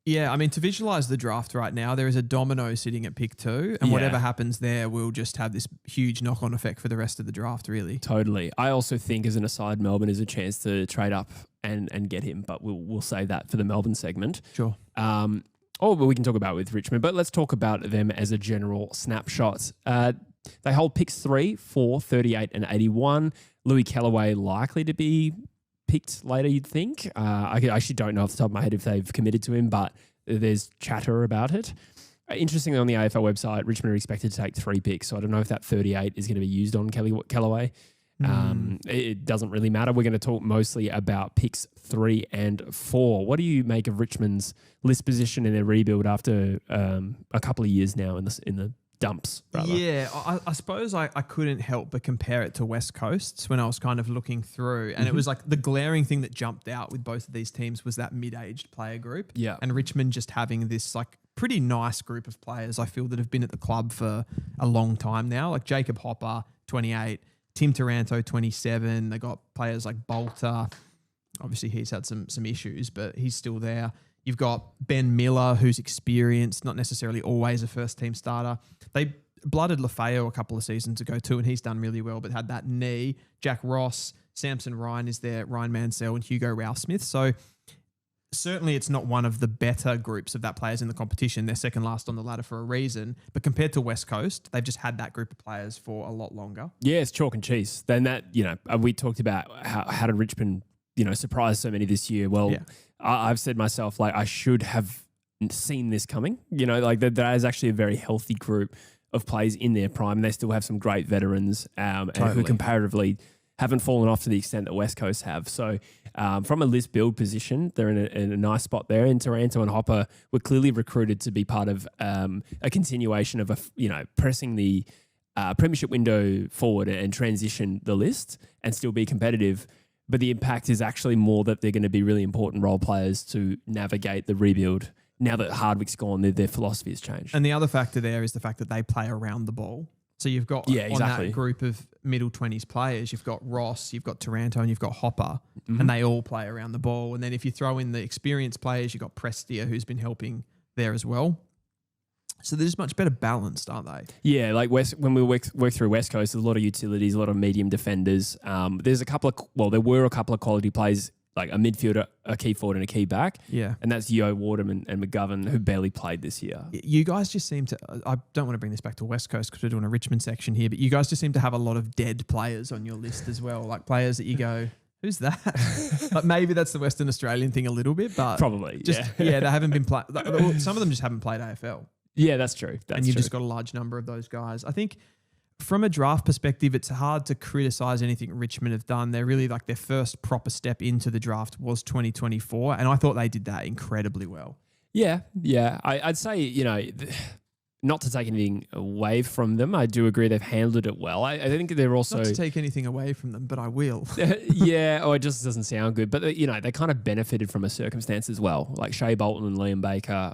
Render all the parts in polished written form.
Yeah, I mean, to visualize the draft right now, there is a domino sitting at pick 2, and whatever happens there will just have this huge knock-on effect for the rest of the draft, really. Totally. I also think, as an aside, Melbourne is a chance to trade up and get him, but we'll save that for the Melbourne segment. Sure. But we can talk about it with Richmond, but let's talk about them as a general snapshot. They hold picks 3, 4, 38 and 81. Louis Kellaway likely to be picked later, you'd think. I actually don't know off the top of my head if they've committed to him, but there's chatter about it. Interestingly, on the AFL website, Richmond are expected to take 3 picks, so I don't know if that 38 is going to be used on Kellaway. It doesn't really matter. We're going to talk mostly about picks 3 and 4. What do you make of Richmond's list position in their rebuild after a couple of years now in the dumps, rather? Yeah, I suppose I couldn't help but compare it to West Coast's when I was kind of looking through. And it was like the glaring thing that jumped out with both of these teams was that mid-aged player group. Yeah. And Richmond just having this like pretty nice group of players, I feel, that have been at the club for a long time now. Like Jacob Hopper, 28, Tim Taranto, 27. They got players like Bolter. Obviously, he's had some issues, but he's still there. You've got Ben Miller, who's experienced, not necessarily always a first-team starter. They blooded Lafayette a couple of seasons ago too, and he's done really well, but had that knee. Jack Ross, Samson Ryan is there, Ryan Mansell and Hugo Ralph-Smith. So certainly it's not one of the better groups of that players in the competition. They're second last on the ladder for a reason. But compared to West Coast, they've just had that group of players for a lot longer. Yeah, it's chalk and cheese. Then that, we talked about how did Richmond, surprise so many this year. Well, yeah. I've said myself, like, I should have seen this coming. That is actually a very healthy group of players in their prime. They still have some great veterans and who comparatively haven't fallen off to the extent that West Coast have. So from a list build position, they're in a nice spot there. And Taranto and Hopper were clearly recruited to be part of a continuation of pressing the premiership window forward and transition the list and still be competitive. But the impact is actually more that they're going to be really important role players to navigate the rebuild. Now that Hardwick's gone, their philosophy has changed. And the other factor there is the fact that they play around the ball. So you've got on that group of middle 20s players, you've got Ross, you've got Taranto and you've got Hopper, and they all play around the ball. And then if you throw in the experienced players, you've got Prestia, who's been helping there as well. So there's much better balanced, aren't they? Yeah, like when we work through West Coast, there's a lot of utilities, a lot of medium defenders. There were a couple of quality players, like a midfielder, a key forward and a key back. Yeah. And that's Yeo, Wardham and McGovern, who barely played this year. You guys just seem to, I don't want to bring this back to West Coast because we're doing a Richmond section here, but you guys just seem to have a lot of dead players on your list as well, like players that you go, who's that? Like maybe that's the Western Australian thing a little bit, but probably, they haven't been playing. Some of them just haven't played AFL. Yeah, that's true. And you've just got a large number of those guys. I think from a draft perspective, it's hard to criticize anything Richmond have done. They're really like their first proper step into the draft was 2024. And I thought they did that incredibly well. Yeah. I'd say, not to take anything away from them, I do agree they've handled it well. I think they're also... Not to take anything away from them, but I will. It just doesn't sound good. But, they kind of benefited from a circumstance as well. Like Shea Bolton and Liam Baker,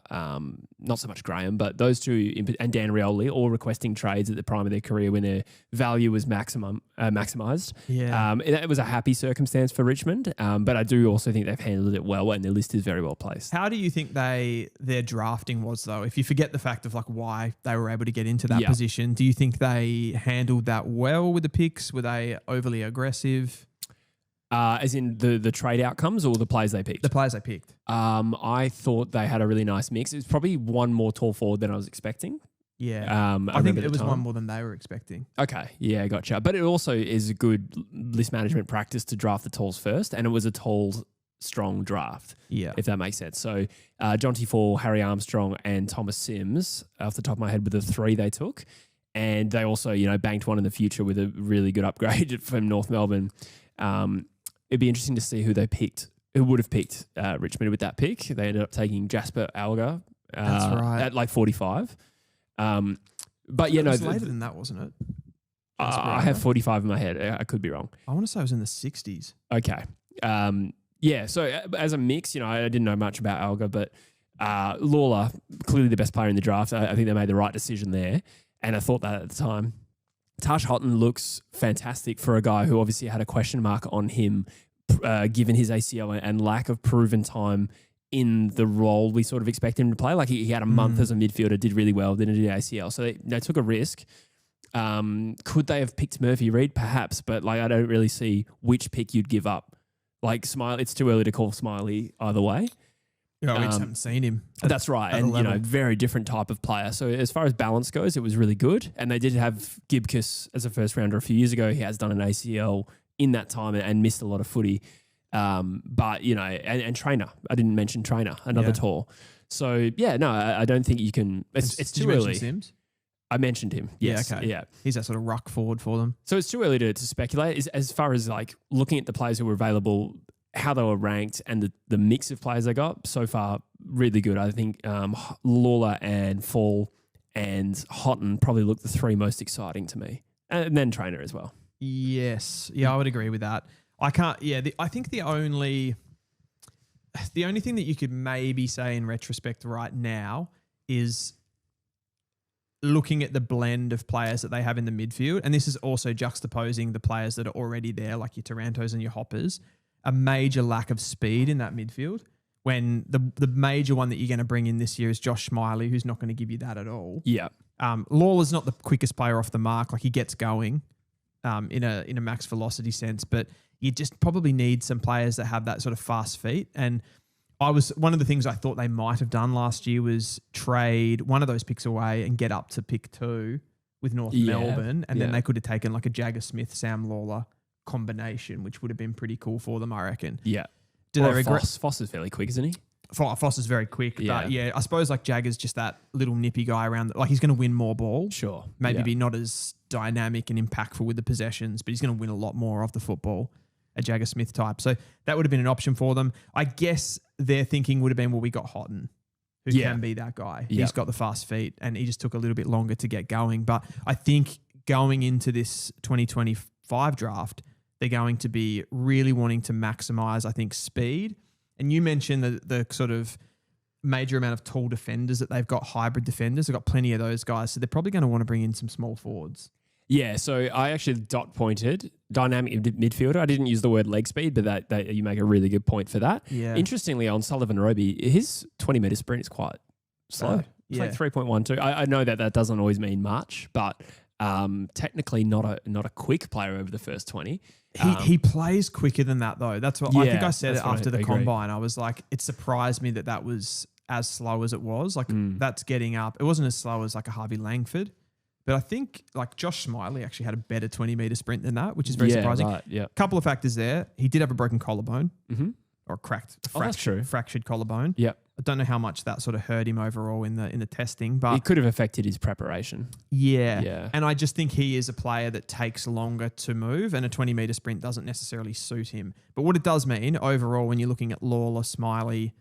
not so much Graham, but those two, and Dan Rioli, all requesting trades at the prime of their career when their value was maximised. Yeah. It was a happy circumstance for Richmond, but I do also think they've handled it well and their list is very well placed. How do you think their drafting was, though? If you forget the fact of like why they were able to get into that position, do you think they handled that well with the picks? Were they overly aggressive? As in the trade outcomes or the players they picked? The players they picked. I thought they had a really nice mix. It was probably one more tall forward than I was expecting. Yeah. I think it was one more than they were expecting. Okay. Yeah, gotcha. But it also is a good list management practice to draft the talls first, and it was a tall, strong draft, if that makes sense. So Jonty Fall, Harry Armstrong and Thomas Sims, off the top of my head, were the 3 they took. And they also, banked one in the future with a really good upgrade from North Melbourne. It'd be interesting to see who they picked, who would have picked Richmond with that pick. They ended up taking Jasper Alger That's right. at like 45. But it was later than that, wasn't it? I have 45 in my head. I could be wrong. I want to say it was in the 60s. Okay. So as a mix, I didn't know much about Alger, but Lawler, clearly the best player in the draft. I think they made the right decision there. And I thought that at the time. Tash Houghton looks fantastic for a guy who obviously had a question mark on him given his ACL and lack of proven time in the role we sort of expect him to play. Like he had a month as a midfielder, did really well, didn't do ACL. So they took a risk. Could they have picked Murphy Reid? Perhaps, but like I don't really see which pick you'd give up. Like Smiley, it's too early to call Smiley either way. Yeah, we just haven't seen him. That's right. And, very different type of player. So as far as balance goes, it was really good. And they did have Gibcus as a first rounder a few years ago. He has done an ACL in that time and missed a lot of footy. But, and Trainer. I didn't mention Trainer, another tall. So, I don't think you can. It's too early. Sims? I mentioned him. Yes. Yeah, okay. Yeah. He's that sort of ruck forward for them. So it's too early to speculate. As far as like looking at the players who were available, how they were ranked and the mix of players they got, so far, really good. I think Lawler and Fall and Houghton probably look the three most exciting to me. And then Trainer as well. Yes. Yeah, I would agree with that. I can't, I think the only thing that you could maybe say in retrospect right now is looking at the blend of players that they have in the midfield, and this is also juxtaposing the players that are already there, like your Tarantos and your Hoppers, a major lack of speed in that midfield, when the major one that you're going to bring in this year is Josh Smiley, who's not going to give you that at all. Yeah. Lawler's not the quickest player off the mark. Like he gets going in a max velocity sense, but you just probably need some players that have that sort of fast feet. And one of the things I thought they might have done last year was trade one of those picks away and get up to pick 2 with North Melbourne. And then they could have taken like a Jagger Smith, Sam Lawler combination, which would have been pretty cool for them, I reckon. Yeah. Do they regret? Foss is fairly quick, isn't he? Foss is very quick. But I suppose like Jagger's just that little nippy guy around. Like he's going to win more ball. Sure. Maybe be not as dynamic and impactful with the possessions, but he's going to win a lot more off the football. A Jagger Smith type. So that would have been an option for them. I guess their thinking would have been, well, we got Houghton, who can be that guy. He's got the fast feet and he just took a little bit longer to get going. But I think going into this 2025 draft, they're going to be really wanting to maximize, I think, speed. And you mentioned the sort of major amount of tall defenders that they've got, hybrid defenders. They've got plenty of those guys. So they're probably going to want to bring in some small forwards. Yeah, so I actually dot pointed dynamic midfielder. I didn't use the word leg speed, but that you make a really good point for that. Yeah. Interestingly, on Sullivan Roby, his 20-metre sprint is quite slow. It's like 3.12. I know that doesn't always mean much, but technically not a quick player over the first 20. He plays quicker than that though. That's what I think I said it after the combine. I was like, it surprised me that was as slow as it was. Like that's getting up. It wasn't as slow as like a Harvey Langford. But I think like Josh Smiley actually had a better 20-metre sprint than that, which is very surprising. Right, yeah. Couple of factors there. He did have a broken collarbone or fractured collarbone. Yeah. I don't know how much that sort of hurt him overall in the testing, but it could have affected his preparation. Yeah. And I just think he is a player that takes longer to move, and a 20-metre sprint doesn't necessarily suit him. But what it does mean overall, when you're looking at Lawler, Smiley,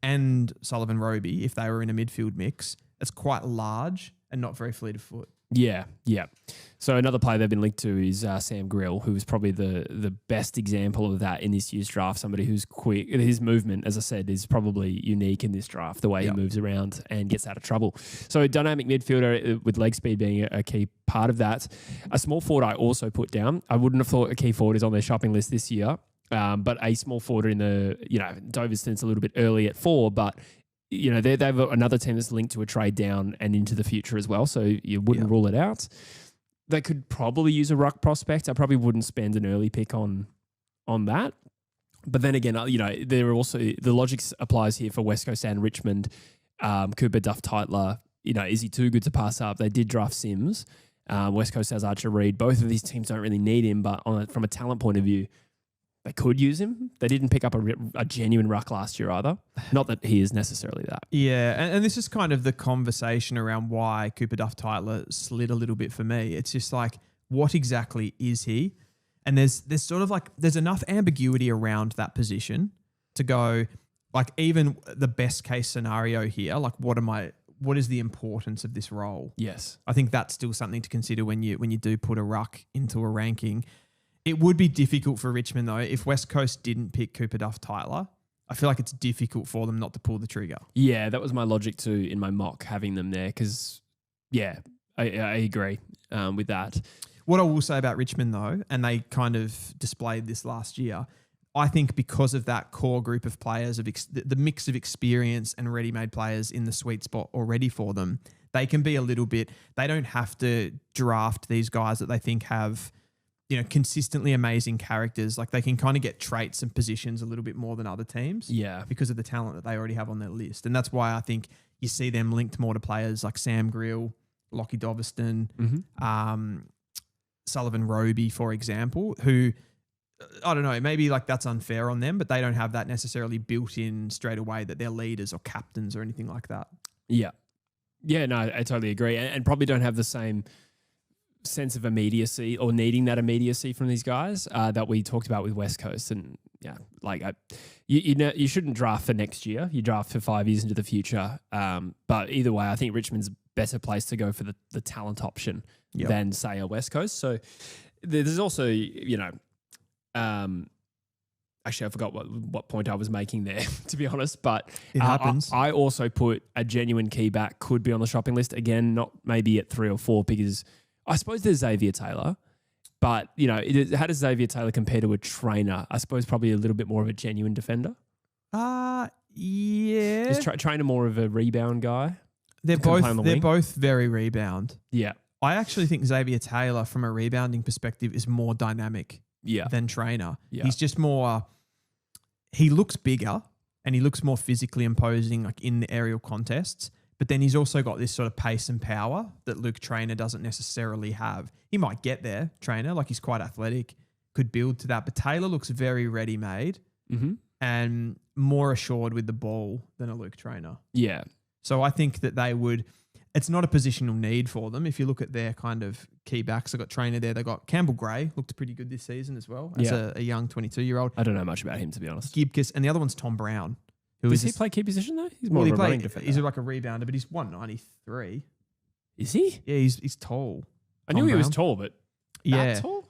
and Sullivan Roby, if they were in a midfield mix, it's quite large and not very fleet of foot. Yeah. So another player they've been linked to is Sam Grill, who is probably the best example of that in this year's draft. Somebody who's quick. His movement, as I said, is probably unique in this draft, the way he moves around and gets out of trouble. So dynamic midfielder with leg speed being a key part of that. A small forward I also put down. I wouldn't have thought a key forward is on their shopping list this year, but a small forward in the, Doverston's a little bit early at 4, but they've got another team that's linked to a trade down and into the future as well, so you wouldn't rule it out. They could probably use a ruck prospect. I probably wouldn't spend an early pick on that. But then again, there are also the logic applies here for West Coast and Richmond. Cooper, Duff, Tytler. Is he too good to pass up? They did draft Sims. West Coast has Archer Reed. Both of these teams don't really need him, but from a talent point of view, they could use him. They didn't pick up a genuine ruck last year either. Not that he is necessarily that. Yeah, and this is kind of the conversation around why Cooper Duff Tytler slid a little bit for me. It's just like, what exactly is he? And there's sort of like, there's enough ambiguity around that position to go, like, even the best case scenario here, like what is the importance of this role? Yes. I think that's still something to consider when you do put a ruck into a ranking. It would be difficult for Richmond, though, if West Coast didn't pick Cooper Duff Tytler. I feel like it's difficult for them not to pull the trigger. Yeah, that was my logic too in my mock, having them there, because, I agree with that. What I will say about Richmond, though, and they kind of displayed this last year, I think because of that core group of players, the mix of experience and ready-made players in the sweet spot already for them, they can be a little bit, they don't have to draft these guys that they think have, consistently amazing characters. Like they can kind of get traits and positions a little bit more than other teams. Yeah. Because of the talent that they already have on their list. And that's why I think you see them linked more to players like Sam Grill, Lockie Doverston, Sullivan Roby, for example, who, I don't know, maybe like that's unfair on them, but they don't have that necessarily built in straight away that they're leaders or captains or anything like that. Yeah. Yeah, no, I totally agree. And probably don't have the same sense of immediacy or needing that immediacy from these guys that we talked about with West Coast. And yeah, like you shouldn't draft for next year. You draft for 5 years into the future. But either way, I think Richmond's better place to go for the talent option than, say, a West Coast. So there's also, actually, I forgot what point I was making there, to be honest. But it happens. I also put a genuine key back could be on the shopping list. Again, not maybe at 3 or 4 because I suppose there's Xavier Taylor. But, how does Xavier Taylor compare to a trainer? I suppose probably a little bit more of a genuine defender. Yeah. Is trainer more of a rebound guy? They're both very rebound. Yeah. I actually think Xavier Taylor, from a rebounding perspective, is more dynamic than trainer. Yeah. He's just more, he looks bigger and he looks more physically imposing like in the aerial contests. But then he's also got this sort of pace and power that Luke Trainer doesn't necessarily have. He might get there, Trainer, like he's quite athletic, could build to that. But Taylor looks very ready-made and more assured with the ball than a Luke Trainer. Yeah. So I think that they would, it's not a positional need for them. If you look at their kind of key backs, they've got Trainer there. They've got Campbell Gray, looked pretty good this season as well as a young 22-year-old. I don't know much about him, to be honest. Gibkiss, and the other one's Tom Brown. Does he play key position though? He's more of a running defender. He's like a rebounder, but he's 193. Is he? Yeah, he's tall. I knew he was tall, but that tall?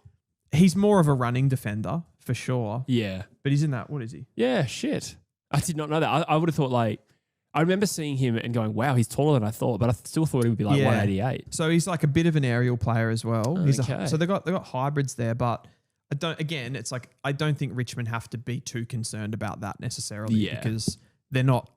He's more of a running defender for sure. Yeah. But he's in that, what is he? Yeah, shit. I did not know that. I would have thought I remember seeing him and going, wow, he's taller than I thought, but I still thought he would be like 188. So he's like a bit of an aerial player as well. Okay. So they've got hybrids there, but it's like I don't think Richmond have to be too concerned about that necessarily because they're not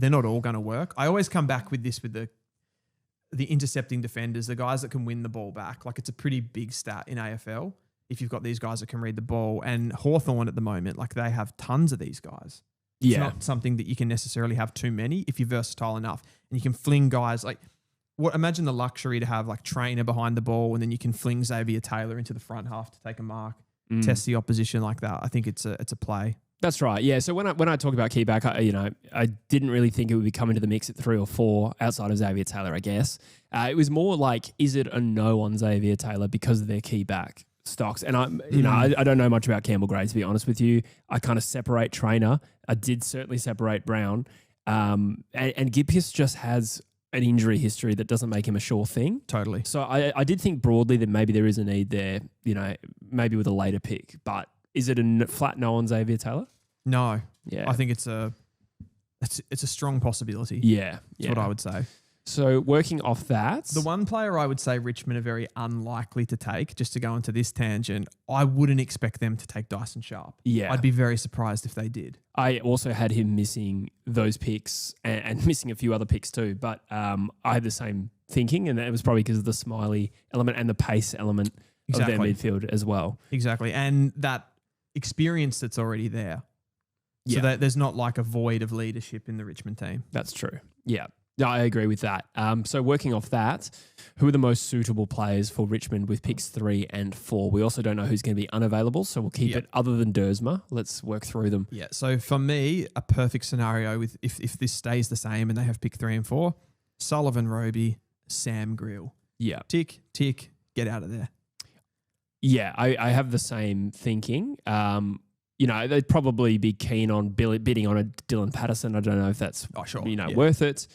all going to work. I always come back with this with the intercepting defenders, the guys that can win the ball back. Like it's a pretty big stat in AFL if you've got these guys that can read the ball. And Hawthorn at the moment, like they have tons of these guys. It's not something that you can necessarily have too many if you're versatile enough and you can fling guys like imagine the luxury to have like Trainer behind the ball and then you can fling Xavier Taylor into the front half to take a mark, test the opposition like that. I think it's a play. That's right. Yeah. So when I talk about key back, I didn't really think it would be coming to the mix at 3 or 4 outside of Xavier Taylor, I guess. It was more like, is it a no on Xavier Taylor because of their key back stocks? And I don't know much about Campbell Gray, to be honest with you. I kind of separate Trainer. I did certainly separate Brown. And Gibkiss just has an injury history that doesn't make him a sure thing. Totally. So I did think broadly that maybe there is a need there, maybe with a later pick, but is it a flat no on Xavier Taylor? No. Yeah. I think it's a strong possibility. Yeah. That's what I would say. So working off that. The one player I would say Richmond are very unlikely to take, just to go into this tangent, I wouldn't expect them to take Dyson Sharp. Yeah. I'd be very surprised if they did. I also had him missing those picks and missing a few other picks too, but I had the same thinking, and that was probably because of the Smiley element and the pace element of their midfield as well. Exactly. And that experience that's already there. So that there's not like a void of leadership in the Richmond team. That's true. Yeah. No, I agree with that. So working off that, who are the most suitable players for Richmond with picks 3 and 4? We also don't know who's going to be unavailable, so we'll keep it other than Dersma. Let's work through them. Yeah, so for me, a perfect scenario with if this stays the same and they have pick 3 and 4, Sullivan Roby, Sam Grill. Yeah. Tick, get out of there. Yeah, I have the same thinking. They'd probably be keen on bidding on a Dylan Patterson. I don't know if that's worth it.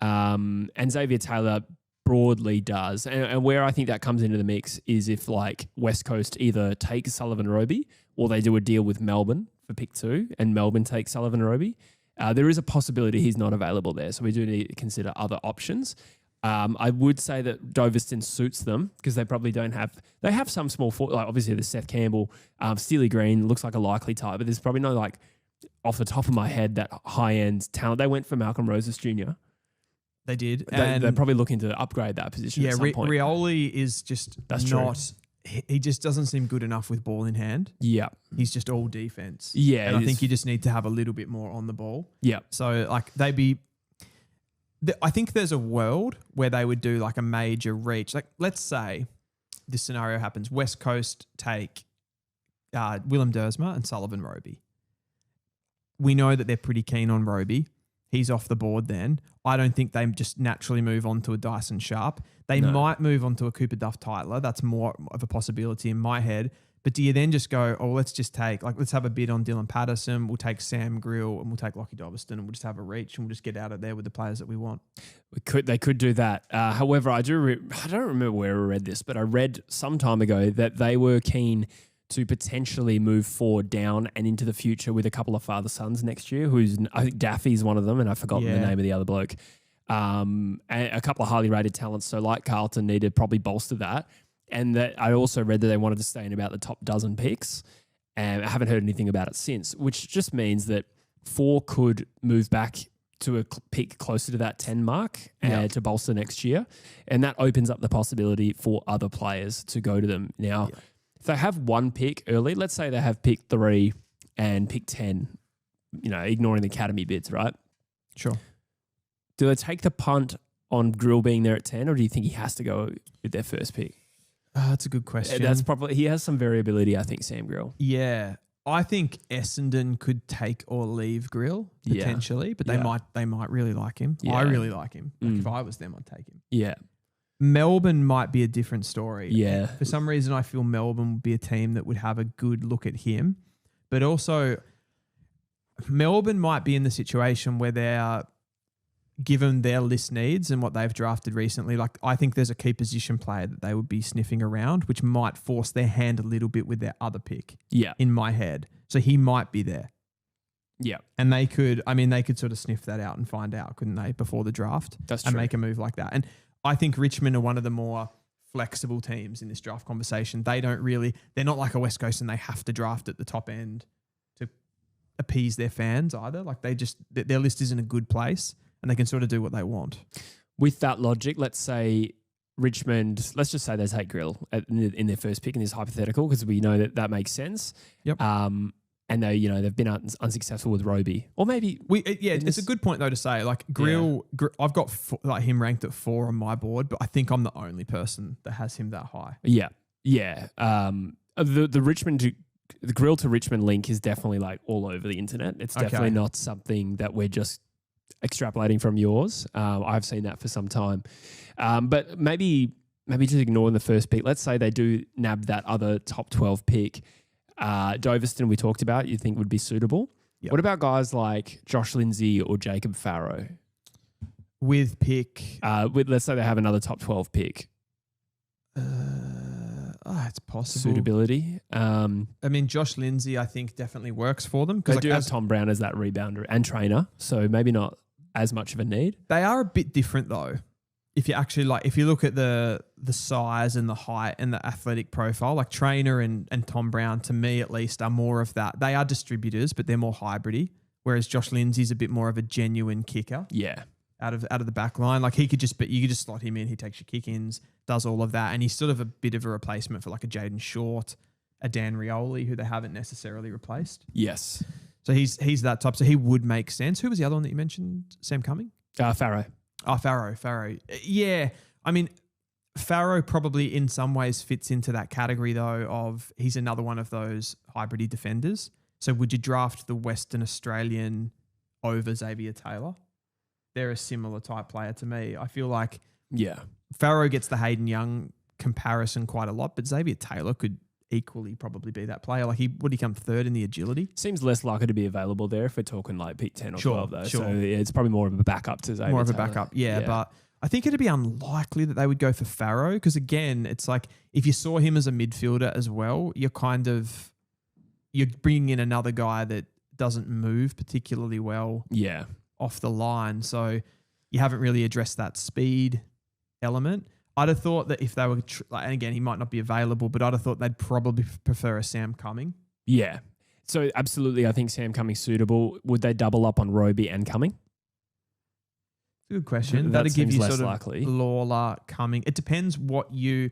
And Xavier Taylor broadly does. And where I think that comes into the mix is if like West Coast either take Sullivan Roby or they do a deal with Melbourne for pick 2 and Melbourne takes Sullivan Roby. There is a possibility he's not available there. So we do need to consider other options. I would say that Doveston suits them because they probably don't have. They have some small forward, like obviously there's Seth Campbell, Steely Green looks like a likely type, but there's probably no like off the top of my head that high end talent. They went for Malcolm Roses Jr. They did. They're probably looking to upgrade that position. At some point. Rioli is just That's not. true. He just doesn't seem good enough with ball in hand. Yeah, he's just all defense. Yeah, and I think you just need to have a little bit more on the ball. Yeah. So like I think there's a world where they would do like a major reach. Like let's say this scenario happens: West Coast take Willem Dersma and Sullivan Roby. We know that they're pretty keen on Roby. He's off the board then. I don't think they just naturally move on to a Dyson Sharp. They might move on to a Cooper Duff Tytler. That's more of a possibility in my head. But do you then just go, let's have a bid on Dylan Patterson. We'll take Sam Grill and we'll take Lockie Doveston and we'll just have a reach and we'll just get out of there with the players that we want. They could do that. However, I don't remember where I read this, but I read some time ago that they were keen to potentially move forward down and into the future with a couple of father sons next year. I think Daffy's one of them, and I've forgotten the name of the other bloke. And a couple of highly rated talents. So like Carlton need to probably bolster that. And that I also read that they wanted to stay in about the top dozen picks, and I haven't heard anything about it since, which just means that 4 could move back to a pick closer to that 10 mark to bolster next year. And that opens up the possibility for other players to go to them. Now, if they have one pick early, let's say they have pick 3 and pick 10, ignoring the academy bids, right? Sure. Do they take the punt on Grill being there at 10, or do you think he has to go with their first pick? That's a good question. He has some variability, I think, Sam Grill. Yeah. I think Essendon could take or leave Grill potentially, but they might really like him. Yeah. I really like him. Like if I was them, I'd take him. Yeah. Melbourne might be a different story. Yeah. For some reason, I feel Melbourne would be a team that would have a good look at him, but also Melbourne might be in the situation where they're given their list needs and what they've drafted recently. Like I think there's a key position player that they would be sniffing around, which might force their hand a little bit with their other pick. Yeah. In my head. So he might be there. Yeah. And they could sort of sniff that out and find out, couldn't they, before the draft? That's true. And make a move like that. And I think Richmond are one of the more flexible teams in this draft conversation. They're not like a West Coast and they have to draft at the top end to appease their fans either. Like their list is in a good place and they can sort of do what they want. With that logic, let's say Richmond, let's just say they take Grill in their first pick in this hypothetical, because we know that makes sense. Yep. And they've been unsuccessful with Roby, or maybe it's a good point though to say like Grill. I've got him ranked at 4 on my board, but I think I'm the only person that has him that high. Yeah, yeah. The Grill to Richmond link is definitely like all over the internet. It's definitely not something that we're just extrapolating from yours. I've seen that for some time, but maybe just ignoring the first pick. Let's say they do nab that other top 12 pick. Doveston we talked about, you think would be suitable. Yep. What about guys like Josh Lindsay or Jacob Farrow? With pick? Let's say they have another top 12 pick. It's possible. Suitability. Josh Lindsay I think definitely works for them. They do have Tom Brown as that rebounder and trainer, so maybe not as much of a need. They are a bit different though. If you actually if you look at the size and the height and the athletic profile, like Trainer and Tom Brown, to me at least, are more of that. They are distributors, but they're more hybridy. Whereas Josh Lindsay's a bit more of a genuine kicker. Yeah. Out of the back line. Like you could just slot him in. He takes your kick-ins, does all of that. And he's sort of a bit of a replacement for like a Jaden Short, a Dan Rioli, who they haven't necessarily replaced. Yes. So he's that type. So he would make sense. Who was the other one that you mentioned? Sam Cumming? Farrow. Oh, Farrow. Yeah. Farrow probably in some ways fits into that category though of he's another one of those hybridy defenders. So would you draft the Western Australian over Xavier Taylor? They're a similar type player to me. I feel like Farrow gets the Hayden Young comparison quite a lot, but Xavier Taylor could equally probably be that player. Like would he come third in the agility? Seems less likely to be available there if we're talking like pick 10 or 12 though. Sure. So it's probably more of a backup to Xavier More of Taylor. A backup, yeah. But I think it'd be unlikely that they would go for Farrow because again, it's like if you saw him as a midfielder as well, you're bringing in another guy that doesn't move particularly well off the line. So you haven't really addressed that speed element. I'd have thought that if they were, and again, he might not be available, but I'd have thought they'd probably prefer a Sam Cumming. Yeah. So absolutely, I think Sam Cumming's suitable. Would they double up on Roby and Cumming? Good question. That That'd give you seems less sort of likely. Lawler, Cumming. It depends what you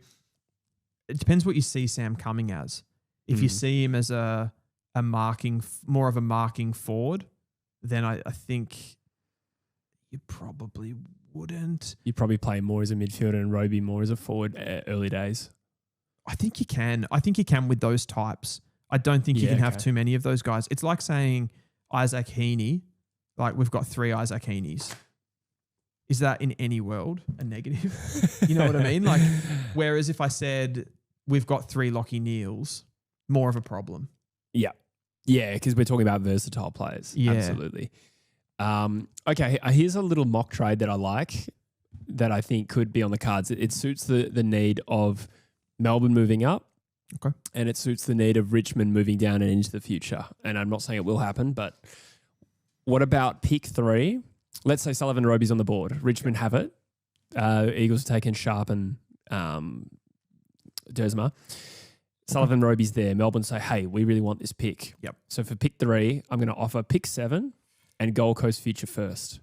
see Sam Cumming as. If you see him as a marking, more of a marking forward, then I think you probably wouldn't. You'd probably play more as a midfielder and Roby more as a forward early days. I think you can. I think you can with those types. I don't think you can have too many of those guys. It's like saying Isaac Heaney, like we've got 3 Isaac Heaneys. Is that in any world a negative? You know what I mean? Like, whereas if I said we've got 3 Lachie Neals, more of a problem. Yeah. Yeah, because we're talking about versatile players. Yeah. Absolutely. Okay, here's a little mock trade that I like that I think could be on the cards. It suits the need of Melbourne moving up. Okay. And it suits the need of Richmond moving down and into the future. And I'm not saying it will happen, but what about pick 3? Let's say Sullivan Roby's on the board. Richmond have it. Eagles have taken Sharp and Dersma. Sullivan Roby's there. Melbourne say, hey, we really want this pick. Yep. So for pick 3, I'm going to offer pick 7 and Gold Coast future first.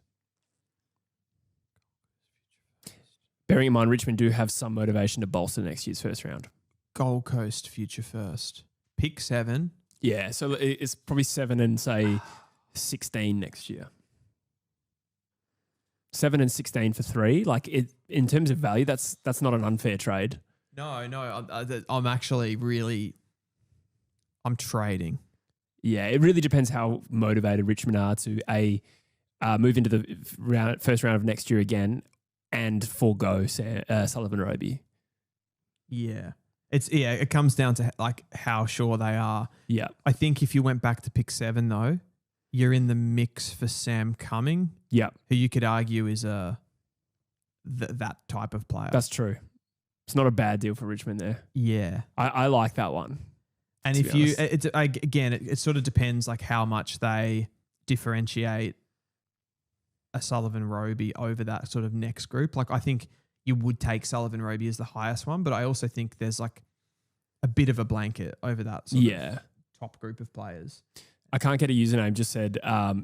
Bearing in mind, Richmond do have some motivation to bolster next year's first round. Gold Coast future first. Pick 7. Yeah, so it's probably 7 and say 16 next year. 7 and 16 for 3. Like in terms of value, that's not an unfair trade. No, I'm actually really, I'm trading. Yeah, it really depends how motivated Richmond are to move into the first round of next year again and forego Sullivan Roby. Yeah. It comes down to like how sure they are. Yeah. I think if you went back to pick 7 though, you're in the mix for Sam Cumming. Yeah. Who you could argue is that type of player. That's true. It's not a bad deal for Richmond there. Yeah. I like that one. And if you, it sort of depends like how much they differentiate a Sullivan Roby over that sort of next group. Like I think you would take Sullivan Roby as the highest one, but I also think there's like a bit of a blanket over that sort of top group of players. I can't get a username, just said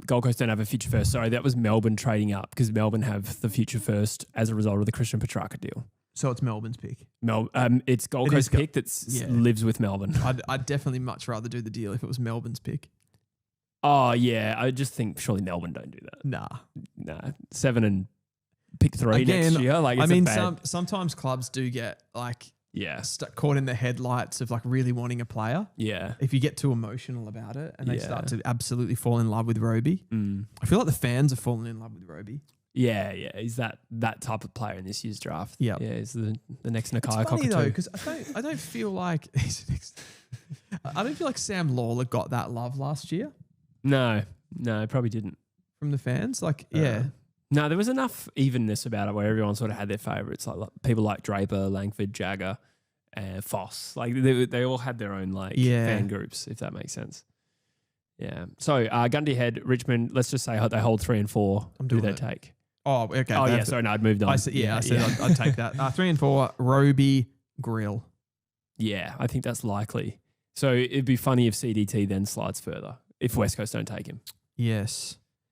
Gold Coast don't have a future first. Sorry, that was Melbourne trading up because Melbourne have the future first as a result of the Christian Petrarca deal. So it's Melbourne's pick. It's Gold Coast pick that lives with Melbourne. I'd definitely much rather do the deal if it was Melbourne's pick. Oh, yeah. I just think surely Melbourne don't do that. Nah. 7 and pick 3 Again, next year. Like, I mean, sometimes clubs do get like caught in the headlights of like really wanting a player. Yeah. If you get too emotional about it and they start to absolutely fall in love with Roby. I feel like the fans are falling in love with Roby. Yeah. He's that type of player in this year's draft. Yeah. Yeah, he's the next Nakai It's funny Cockatoo. though, because I don't feel like I don't feel like Sam Lawler got that love last year. No, probably didn't. From the fans? Like, No, there was enough evenness about it where everyone sort of had their favourites, like people like Draper, Langford, Jagger, and Foss. Like they all had their own fan groups, if that makes sense. Yeah. So gun to your head, Richmond. Let's just say they hold 3 and 4. Who do they take? Oh, okay. Oh yeah. Sorry, no, I'd moved on. I said I'd take that. 3 and 4. Roby, Grill. Yeah, I think that's likely. So it'd be funny if CDT then slides further if West Coast don't take him. Yes.